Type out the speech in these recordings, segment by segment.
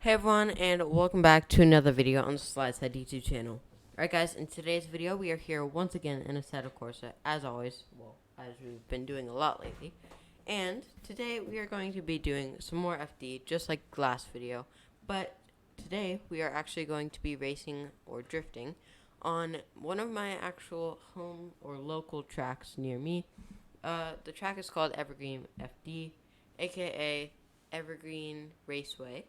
Hey everyone, and welcome back to another video on the SlideSide YouTube channel. Alright guys, in today's video we are here once again in Assetto Corsa, as always, well, as we've been doing a lot lately. And today we are going to be doing some more FD, just like last video. But today we are actually going to be racing or drifting on one of my actual home or local tracks near me. The track is called Evergreen FD, aka Evergreen Raceway,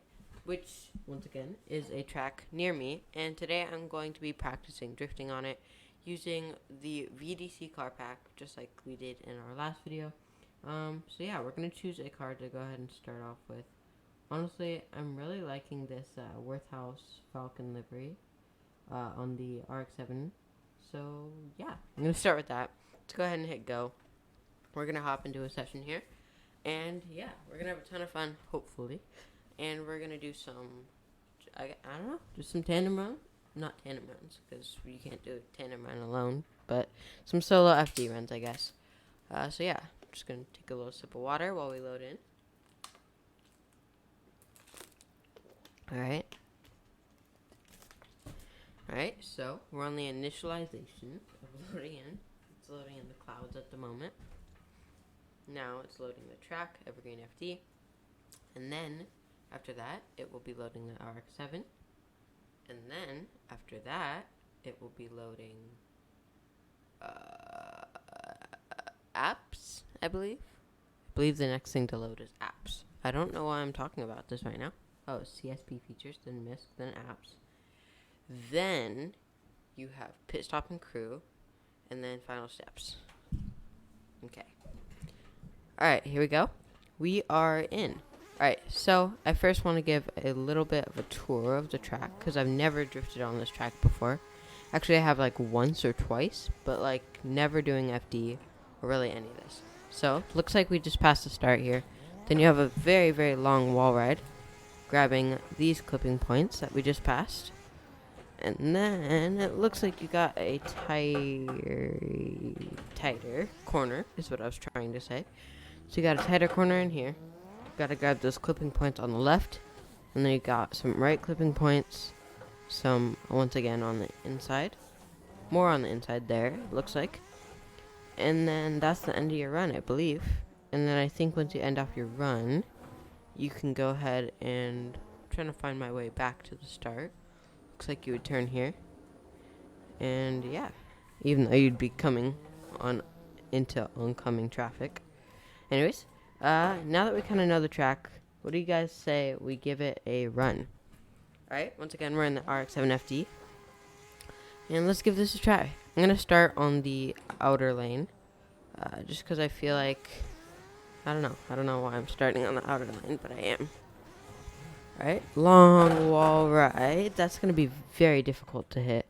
which, once again, is a track near me, and today I'm going to be practicing drifting on it using the VDC car pack, just like we did in our last video. So yeah, we're going to choose a car to go ahead and start off with. Honestly, I'm really liking this Worthhouse Falcon livery on the RX-7, so yeah, I'm going to start with that. Let's go ahead and hit go. We're going to hop into a session here, and yeah, we're going to have a ton of fun, hopefully. And we're going to do some, I don't know, just some tandem runs. Not tandem runs, because you can't do a tandem run alone, but some solo FD runs, I guess. So yeah, I'm just going to take a little sip of water while we load in. Alright, so we're on the initialization of loading in. It's loading in the clouds at the moment. Now it's loading the track, Evergreen FD. And then after that, it will be loading the RX-7. And then, after that, it will be loading apps, I believe. I believe the next thing to load is apps. I don't know why I'm talking about this right now. Oh, CSP features, then MISC, then apps. Then, you have pit stop and crew, and then final steps. Okay. Alright, here we go. We are in. Alright, so I first want to give a little bit of a tour of the track, because I've never drifted on this track before. Actually, I have like once or twice, but like never doing FD or really any of this. So, looks like we just passed the start here. Then you have a very, very long wall ride, grabbing these clipping points that we just passed. And then it looks like you got a tighter corner, is what I was trying to say. So you got a tighter corner in here. Gotta grab those clipping points on the left, and then you got some right clipping points, some once again on the inside, more on the inside there, it looks like, and then that's the end of your run, I believe. And then I think once you end off your run, you can go ahead and, I'm trying to find my way back to the start. Looks like you would turn here, and yeah, even though you'd be coming on into oncoming traffic. Anyways, now that we kind of know the track, what do you guys say we give it a run? Alright, once again, we're in the RX-7 FD. And let's give this a try. I'm going to start on the outer lane. Just because I feel like, I don't know why I'm starting on the outer lane, but I am. Alright, long wall ride. That's going to be very difficult to hit.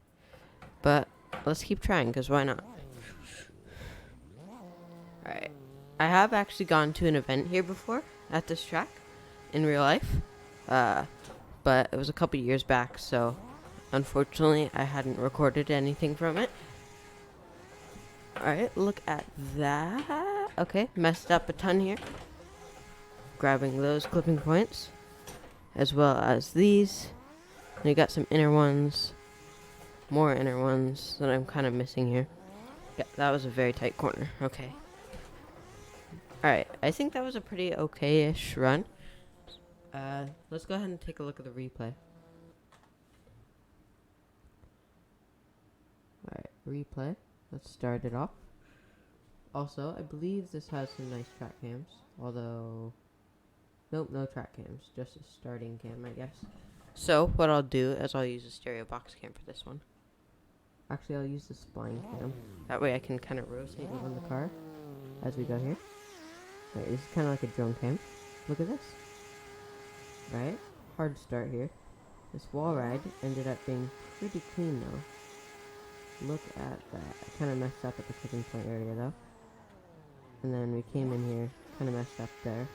But let's keep trying, because why not? Alright. I have actually gone to an event here before at this track in real life, but it was a couple years back, so unfortunately I hadn't recorded anything from it. Alright, look at that. Okay, messed up a ton here. Grabbing those clipping points, as well as these. And you got some inner ones, more inner ones that I'm kind of missing here. Yeah, that was a very tight corner. Okay. Alright, I think that was a pretty okay-ish run. Let's go ahead and take a look at the replay. Alright, replay. Let's start it off. Also, I believe this has some nice track cams. Although, nope, no track cams. Just a starting cam, I guess. So, what I'll do is I'll use a stereo box cam for this one. Actually, I'll use the spline cam. That way I can kind of rotate around the car as we go here. Alright, this is kind of like a drone cam. Look at this. Alright, hard start here. This wall ride ended up being pretty clean though. Look at that. I kind of messed up at the clipping point area though. And then we came in here, kind of messed up there.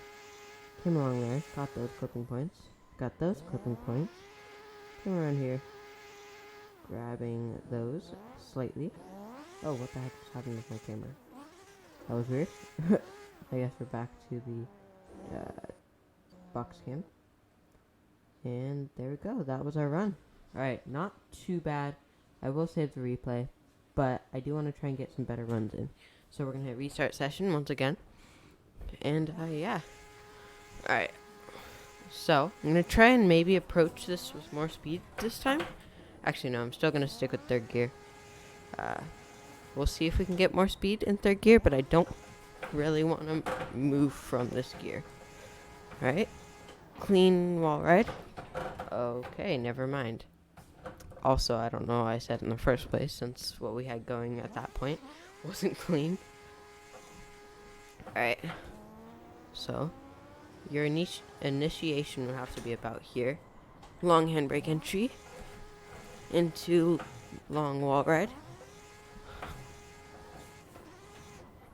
Came along there, got those clipping points. Got those clipping points. Came around here, grabbing those slightly. Oh, what the heck is happening with my camera? That was weird. I guess we're back to the box cam. And there we go. That was our run. Alright, not too bad. I will save the replay, but I do want to try and get some better runs in. So we're going to hit restart session once again. And, yeah. Alright. So, I'm going to try and maybe approach this with more speed this time. Actually, no, I'm still going to stick with third gear. We'll see if we can get more speed in third gear, but I don't really want to move from this gear. Alright. Clean wall ride. Okay, never mind. Also, I don't know why I said in the first place, since what we had going at that point wasn't clean. Alright. So, your initiation would have to be about here. Long handbrake entry. Into long wall ride.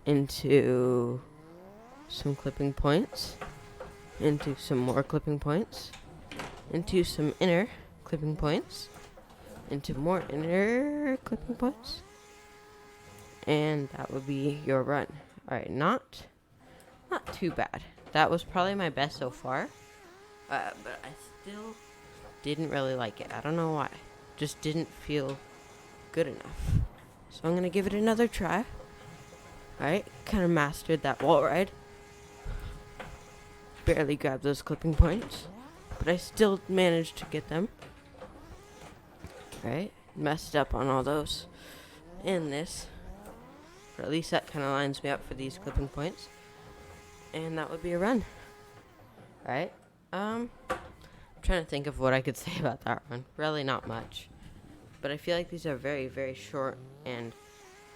Into some clipping points. Into some more clipping points. Into some inner clipping points. Into more inner clipping points. And that would be your run. Alright, not too bad. That was probably my best so far. But I still didn't really like it. I don't know why. Just didn't feel good enough. So I'm going to give it another try. Alright, kind of mastered that wall ride. Barely grabbed those clipping points. But I still managed to get them. Alright, messed up on all those. And this. But at least that kind of lines me up for these clipping points. And that would be a run. Alright, I'm trying to think of what I could say about that run. Really not much. But I feel like these are very, very short and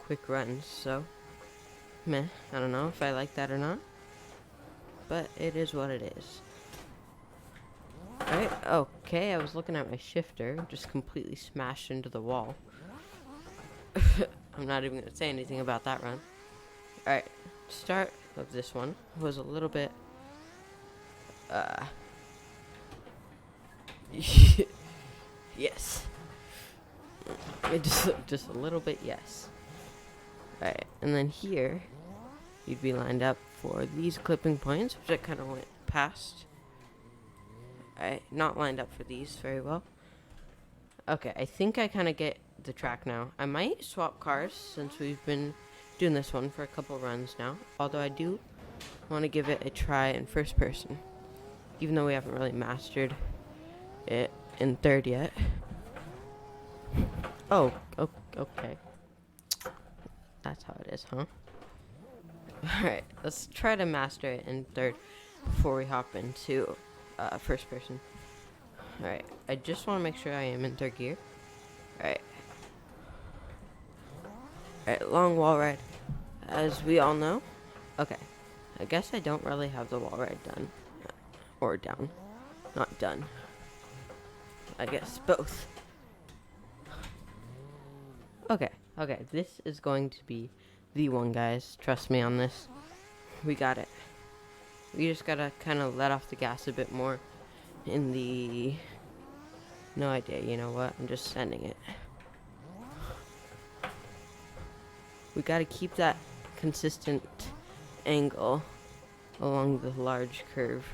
quick runs, so meh. I don't know if I like that or not. But it is what it is. Alright, okay, I was looking at my shifter, just completely smashed into the wall. I'm not even going to say anything about that run. Alright, start of this one was a little bit, yes. It just a little bit, yes. Alright, and then here, you'd be lined up for these clipping points, which I kind of went past. Alright, not lined up for these very well. Okay, I think I kind of get the track now. I might swap cars since we've been doing this one for a couple runs now. Although I do want to give it a try in first person. Even though we haven't really mastered it in third yet. Oh, okay. That's how it is, huh? Alright, let's try to master it in third before we hop into first person. Alright, I just want to make sure I am in third gear. Alright. Alright, long wall ride. As we all know. Okay. I guess I don't really have the wall ride done. Or down. Not done. I guess both. Okay. Okay, this is going to be the one, guys. Trust me on this. We got it. We just gotta kind of let off the gas a bit more in the... No idea, you know what? I'm just sending it. We gotta keep that consistent angle along the large curve,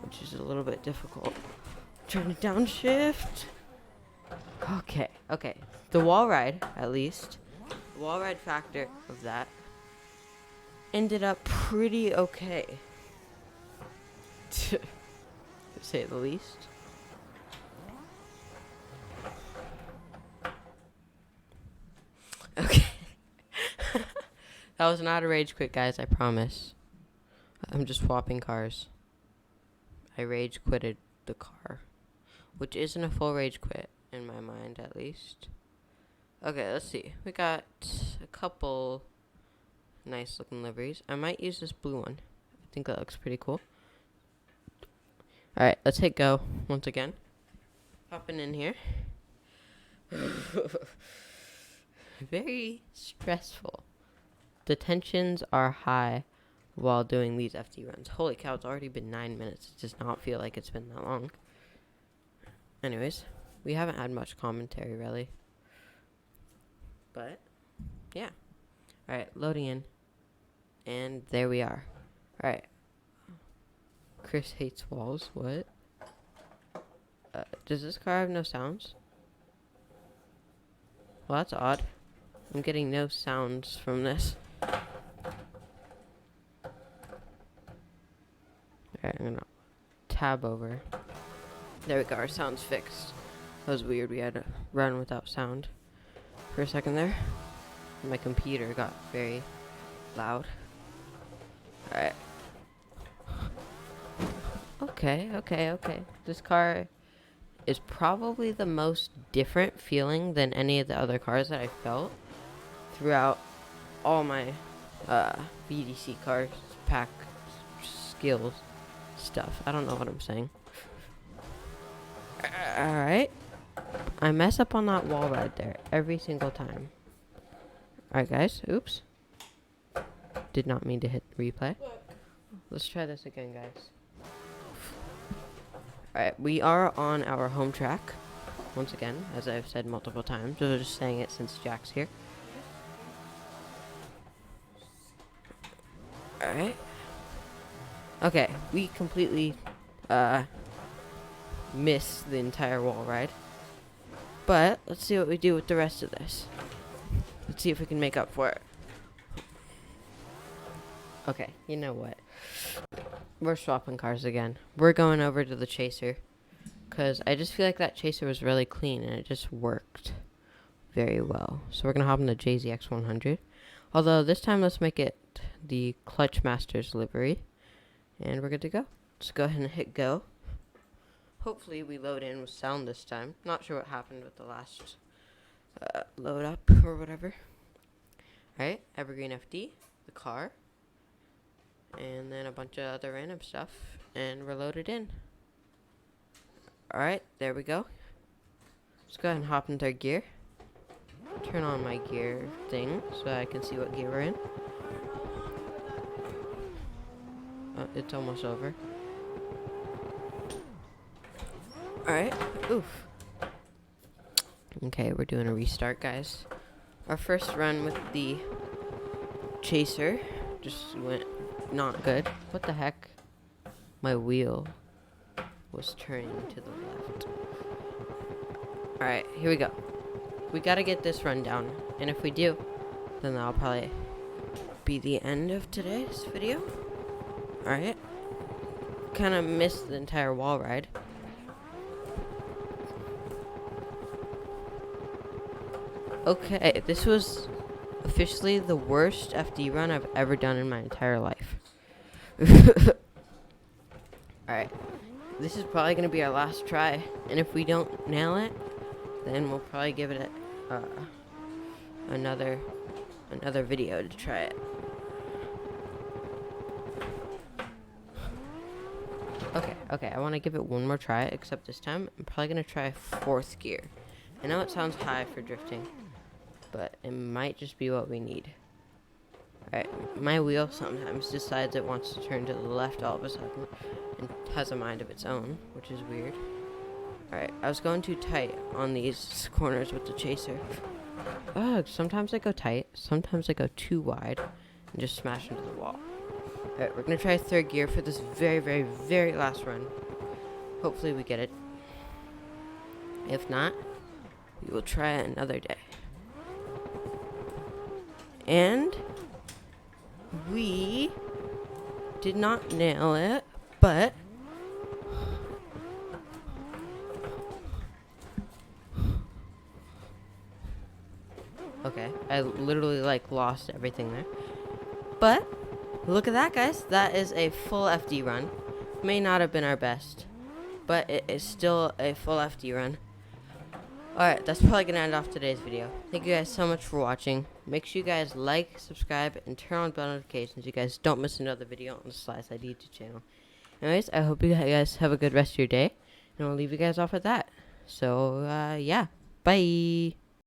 which is a little bit difficult. Turn it downshift. Okay, okay. The wall ride, at least. The wall ride factor of that ended up pretty okay. To say the least. Okay. That was not a rage quit, guys, I promise. I'm just swapping cars. I rage quitted the car. Which isn't a full rage quit, in my mind, at least. Okay, let's see. We got a couple nice looking liveries. I might use this blue one. I think that looks pretty cool. Alright, let's hit go once again. Hopping in here. Very stressful. The tensions are high while doing these FT runs. Holy cow, it's already been 9 minutes. It does not feel like it's been that long. Anyways, we haven't had much commentary, really. But, yeah. Alright, loading in. And there we are. Alright. Chris hates walls. What? Does this car have no sounds? Well, that's odd. I'm getting no sounds from this. Alright, I'm gonna tab over. There we go, our sound's fixed. That was weird, we had to run without sound for a second there. My computer got very loud. Alright. Okay. This car is probably the most different feeling than any of the other cars that I felt throughout all my VDC cars pack skills stuff. I don't know what I'm saying. Alright. I mess up on that wall right there every single time. Alright, guys. Oops. Did not mean to hit replay. Let's try this again, guys. Alright, we are on our home track. Once again, as I've said multiple times. I was just saying it since Jack's here. Alright. Okay, we completely missed the entire wall ride. But let's see what we do with the rest of this. Let's see if we can make up for it. Okay, you know what? We're swapping cars again. We're going over to the Chaser. Because I just feel like that Chaser was really clean and it just worked very well. So we're going to hop in the JZX 100. Although this time let's make it the Clutch Masters livery. And we're good to go. Just go ahead and hit go. Hopefully we load in with sound this time. Not sure what happened with the last load up or whatever. Alright, Evergreen FD, the car, and then a bunch of other random stuff, and we're loaded in. Alright, there we go. Let's go ahead and hop into our gear. Turn on my gear thing so I can see what gear we're in. It's almost over. Alright, oof. Okay, we're doing a restart, guys. Our first run with the Chaser just went not good. What the heck? My wheel was turning to the left. Alright, here we go. We gotta get this run down. And if we do, then that'll probably be the end of today's video. Alright. Kind of missed the entire wall ride. Okay, this was officially the worst FD run I've ever done in my entire life. Alright, this is probably going to be our last try, and if we don't nail it, then we'll probably give it another video to try it. Okay, I want to give it one more try, except this time I'm probably going to try 4th gear. I know it sounds high for drifting, but it might just be what we need. Alright, my wheel sometimes decides it wants to turn to the left all of a sudden, and has a mind of its own, which is weird. Alright, I was going too tight on these corners with the Chaser. Ugh, sometimes I go tight, sometimes I go too wide, and just smash into the wall. Alright, we're going to try 3rd gear for this very last run. Hopefully we get it. If not, we will try it another day. And we did not nail it, but okay, I literally lost everything there. But look at that, guys. That is a full FD run. May not have been our best, but it is still a full FD run. Alright, that's probably going to end off today's video. Thank you guys so much for watching. Make sure you guys like, subscribe, and turn on bell notifications so you guys don't miss another video on the SlideSide YouTube channel. Anyways, I hope you guys have a good rest of your day, and I'll leave you guys off with that. So, yeah. Bye!